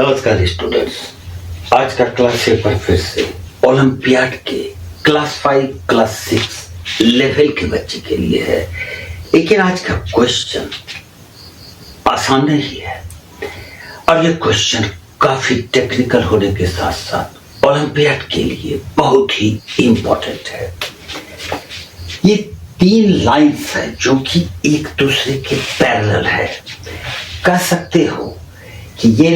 नमस्कार स्टूडेंट्स, आज का क्लास पेपर फिर से ओलंपियाड के क्लास 5 क्लास 6 लेवल के बच्चे के लिए है। लेकिन आज का क्वेश्चन आसान नहीं है और ये क्वेश्चन काफी टेक्निकल होने के साथ साथ ओलंपियाड के लिए बहुत ही इंपॉर्टेंट है। ये 3 लाइन्स है जो कि एक दूसरे के पैरेलल है। कह सकते हो कि ये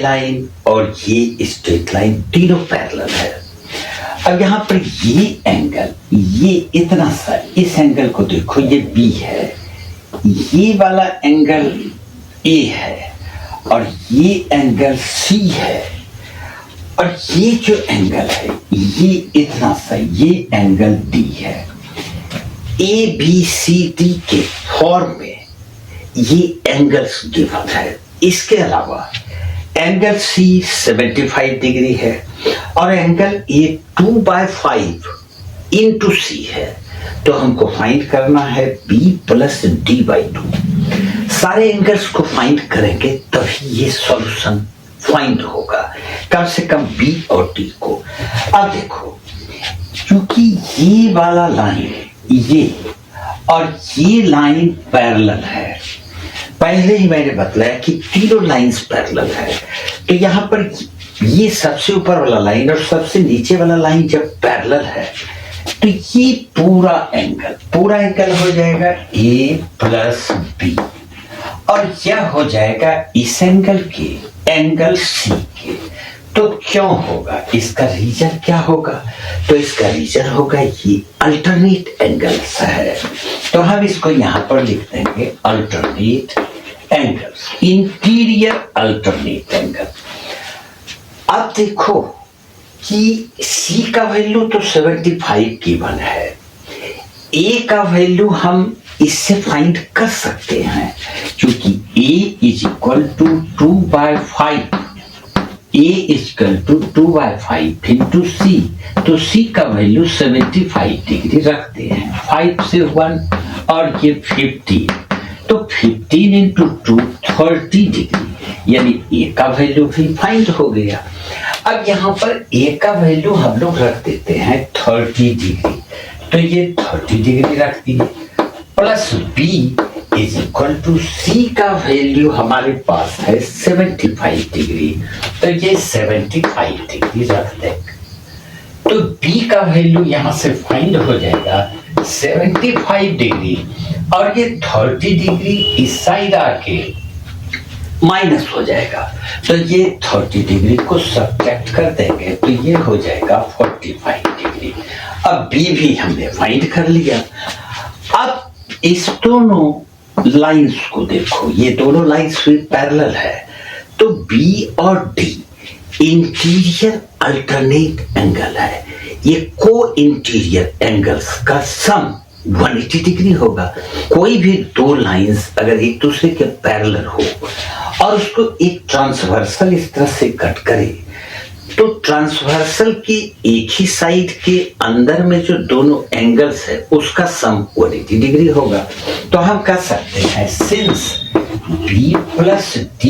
लाइन और ये स्ट्रेट लाइन तीनों पैरेलल है। अब यहाँ पर ये एंगल, ये इतना सा, इस एंगल को देखो, ये बी है, ये वाला एंगल ए है और ये एंगल सी है और ये जो एंगल है ये इतना सा, ये एंगल डी है। ए बी सी डी के फॉर्म में ये एंगल्स गिवन है। इसके अलावा एंगल सी 75 डिग्री है और एंगल ए 2/5 इंटू सी है। तो हमको फाइंड करना है b प्लस d/2। सारे एंगल्स को फाइंड करेंगे तभी ये सॉल्यूशन फाइंड होगा, कम से कम b और d को। अब देखो, क्योंकि ये वाला लाइन ये और ये लाइन पैरेलल है, पहले ही मैंने बताया कि तीनों लाइंस पैरेलल है। तो यहाँ पर ये सबसे ऊपर वाला लाइन और सबसे नीचे वाला लाइन जब पैरेलल है तो ये पूरा एंगल हो जाएगा a प्लस बी और यह हो जाएगा इस एंगल के एंगल सी के। तो क्यों होगा, इसका रीजन क्या होगा? तो इसका रीजन होगा ये अल्टरनेट एंगल्स है। तो हम इसको यहां पर लिख देंगे alternate angles, interior alternate angle. अब देखो कि C का वैल्यू तो 75 गिवन है, A का वैल्यू हम इससे फाइंड कर सकते हैं क्योंकि A is equal to 2/5, A equal to 2/5 into C। तो C का वैल्यू 75 डिग्री रखते हैं, 5 से 1 और ये 50, तो 15 इंटू 2 30 डिग्री, यानी A का वैल्यू भी फाइंड हो गया। अब यहाँ पर A का वैल्यू हम लोग रख देते हैं 30 डिग्री, तो ये 30 डिग्री रख दिए, plus B is equal to C का वैल्यू हमारे पास है 75 डिग्री, तो ये 75 डिग्री रख देंगे। तो B का वैल्यू यहां से फाइंड हो जाएगा 75 डिग्री और ये 30 डिग्री इस साइड आके माइनस हो जाएगा, तो ये 30 डिग्री को सब्ट्रैक्ट कर देंगे तो ये हो जाएगा 45 डिग्री। अब B भी हमने फाइंड कर लिया। अब इस दोनों लाइंस को देखो, ये दोनों लाइंस भी पैरेलल है, तो B और D इंटीरियर अल्टरनेट एंगल है। ये को इंटीरियर एंगल्स का सम 180 डिग्री होगा। कोई भी दो लाइंस अगर एक दूसरे के पैरेलल हो और उसको एक ट्रांसवर्सल इस तरह से कट करे तो ट्रांसवर्सल की एक ही साइड के अंदर में जो दोनों एंगल्स है उसका सम 180 डिग्री होगा। तो हम कह सकते हैं since B plus D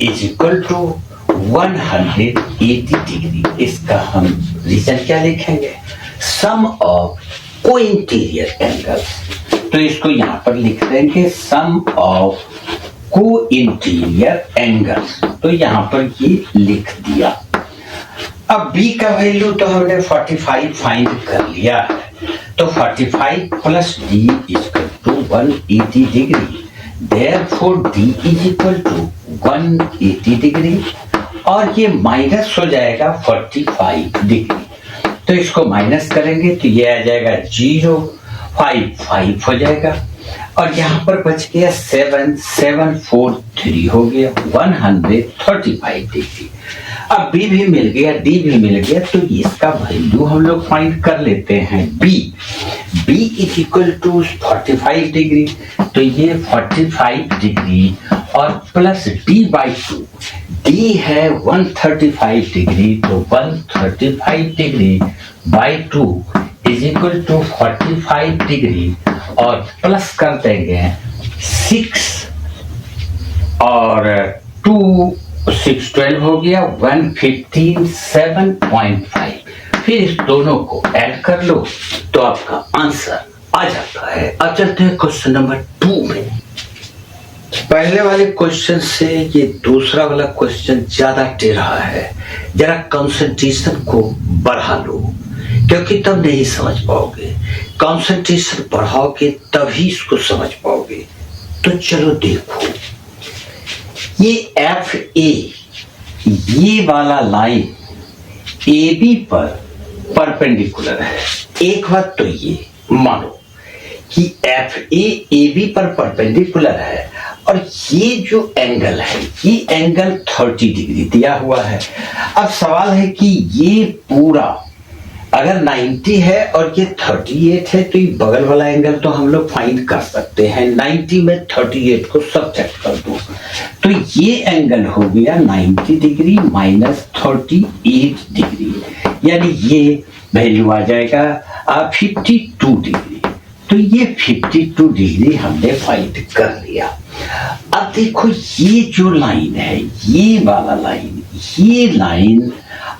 is equal to 180 degree, इसका हम रीजन क्या लिखेंगे, sum of co-interior angles. तो इसको यहां पर लिख देंगे sum of co-interior angles, तो यहां पर ये लिख दिया। अब B का वैल्यू तो हमने 45 फाइंड कर लिया है, तो 45 plus D equal to 180 degree, therefore D is equal to 180 degree और ये माइनस हो जाएगा 45 डिग्री। तो इसको माइनस करेंगे तो ये आ जाएगा 0.5 हो जाएगा और यहाँ पर बच गया 7743 हो गया 135 डिग्री। अब B भी मिल गया, D भी मिल गया, तो इसका वैल्यू हम लोग फाइंड कर लेते हैं। B is equal to 45 degree, तो ये 45 डिग्री और प्लस D/2, D है 135 डिग्री, तो 135 degree by 2 is equal to 45 degree और प्लस कर देंगे 6 और 2 6 12 हो गया, 115 7.5। फिर इस दोनों को ऐड कर लो तो आपका आंसर आ जाता है। अब चलते हैं क्वेश्चन नंबर 2 में। पहले वाले क्वेश्चन से ये दूसरा वाला क्वेश्चन ज्यादा टेढ़ा है, जरा कंसंट्रेशन को बढ़ा लो क्योंकि तब नहीं समझ पाओगे। कंसंट्रेशन बढ़ाओगे तभी इसको समझ पाओगे। तो चलो देखो, ये एफ ए, ये वाला लाइन ए बी पर परपेंडिकुलर है। एक बात तो ये मानो कि एफ ए बी पर परपेंडिकुलर है और ये जो एंगल है ये एंगल 30 डिग्री दिया हुआ है। अब सवाल है कि ये पूरा अगर 90 है और ये 38 है तो ये बगल वाला एंगल तो हम लोग फाइंड कर सकते हैं। 90 में 38 को सब्ट्रैक्ट कर दो तो ये एंगल हो गया 90 डिग्री माइनस 38 डिग्री, यानी ये वैल्यू आ जाएगा 52 डिग्री। तो ये 52 डिग्री हमने फाइंड कर लिया। अब देखो ये जो लाइन है, ये वाला लाइन, ये लाइन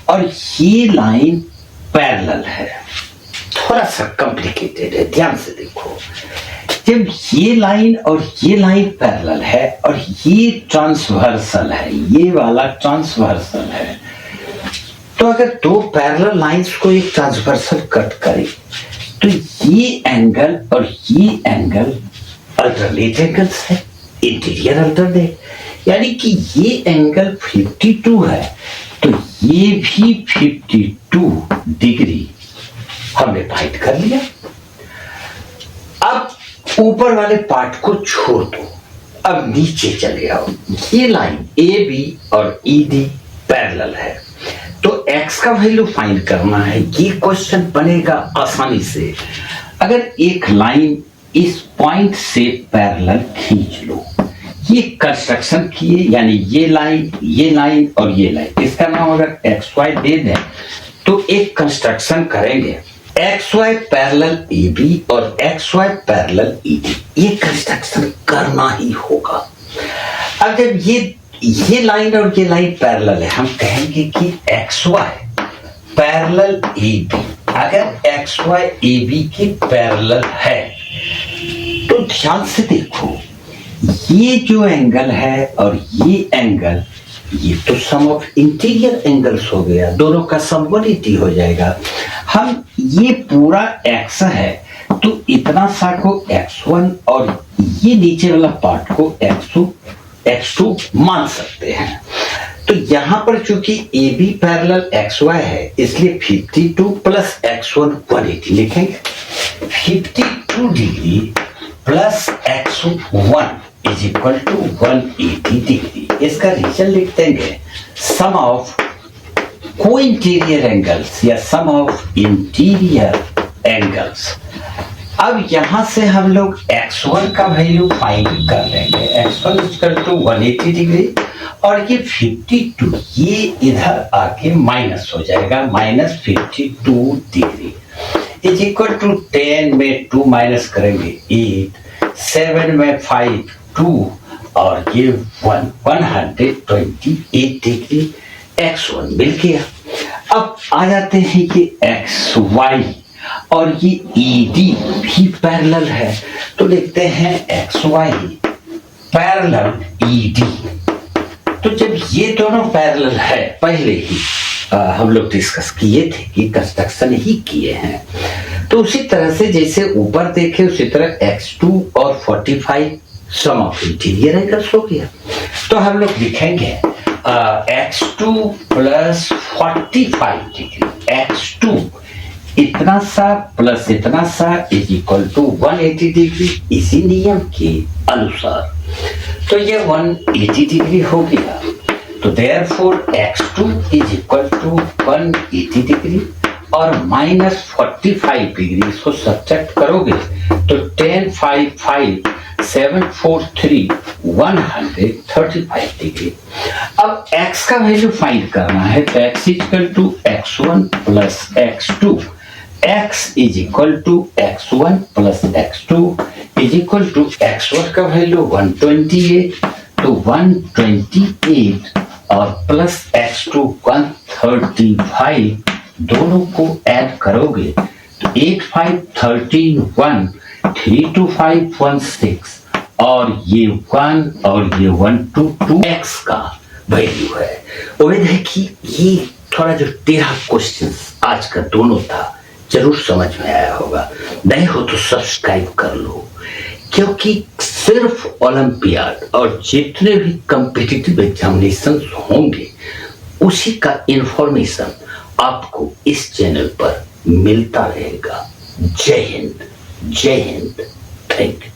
और ये लाइन पैरेलल है। थोड़ा सा कॉम्प्लिकेटेड है, ध्यान से देखो। जब ये लाइन और ये लाइन पैरेलल है और ये ट्रांसवर्सल है, ये वाला ट्रांसवर्सल है, तो अगर दो पैरेलल लाइंस को एक ट्रांसवर्सल कट करे तो ये एंगल और ये एंगल अल्टरनेट एंगल्स है, इंटीरियर अल्टरनेट, यानी कि ये एंगल 52 है तो ये भी 52 डिग्री हमने फाइंड कर लिया। अब ऊपर वाले पार्ट को छोड़ दो, अब नीचे चले आओ। ये लाइन ए बी और ई डी पैरेलल है तो x का वैल्यू फाइंड करना है। ये क्वेश्चन बनेगा आसानी से अगर एक लाइन इस पॉइंट से पैरेलल खींच लो। ये कंस्ट्रक्शन किए, यानी ये लाइन और ये लाइन, इसका नाम अगर एक्स वाई दे दें तो एक कंस्ट्रक्शन करेंगे X Y parallel A B और X Y parallel E D. ये कंस्ट्रक्शन करना ही होगा। अब जब ये लाइन और ये लाइन पैरेलल है, हम कहेंगे कि X Y parallel A B. अगर एक्स वाई ए बी की पैरेलल है तो ध्यान से देखो, ये जो एंगल है और ये एंगल, ये तो सम ऑफ इंटीरियर एंगल्स हो गया, दोनों का सम 180 हो जाएगा। हम ये पूरा x है तो इतना सा को x1 और ये नीचे वाला पार्ट को x2 मान सकते हैं। तो यहां पर चूंकि A B parallel X Y है इसलिए 52 प्लस x1 180 लिखेंगे। 52 degree plus x1 is equal to 180 degree. इसका रीजन लिख देंगे sum of co-interior angles या सम ऑफ इंटीरियर एंगल्स। अब यहां से हम लोग x1 का वैल्यू फाइंड कर लेंगे। x1 इक्वल टू 180 डिग्री और ये 52 ये इधर आके माइनस हो जाएगा, minus 52 degree is equal to 10 में 2 माइनस करेंगे 8, 7 में 5 2 और ये 128 डिग्री x1 मिल गया। अब आ जाते हैं कि xy और ये ED भी पैरेलल है तो लिखते हैं XY पैरेलल ED। तो जब ये दोनों पैरेलल है, पहले ही हम लोग डिस्कस किए थे कि कंस्ट्रक्शन ही किए हैं, तो उसी तरह से जैसे ऊपर देखे उसी तरह x2 और 45 सम ऑफ इंटीरियर एंगल्स हो गया। तो हम लोग लिखेंगे x2 प्लस 45 डिग्री, x2 इतना सा प्लस इतना सा इज इक्वल टू 180 डिग्री इसी नियम के अनुसार। तो ये 180 डिग्री हो गया। तो therefore x2 is equal to 180 degree और माइनस 45 डिग्री, इसको सब्ट्रैक्ट करोगे तो 10 5 5 7 4 3 135 डिग्री। अब x का वैल्यू फाइंड करना है तो x equal to x1 plus x2, x is equal to x1 plus x2 is equal to x1 का वैल्यू 128 तो 128 और प्लस H2 135 दोनों को ऐड करोगे तो 8 5 13 1 3 2 5 1 6 और ये 1 और ये 1 2 2x का वैल्यू है। उम्मीद है कि ये थोड़ा जो 13 क्वेश्चन आज का दोनों था जरूर समझ में आया होगा। नहीं हो तो सब्सक्राइब कर लो, क्योंकि सिर्फ ओलंपियाड और जितने भी कॉम्पिटिटिव एग्जामिनेशन होंगे उसी का इंफॉर्मेशन आपको इस चैनल पर मिलता रहेगा। जय हिंद, जय हिंद, थैंक यू।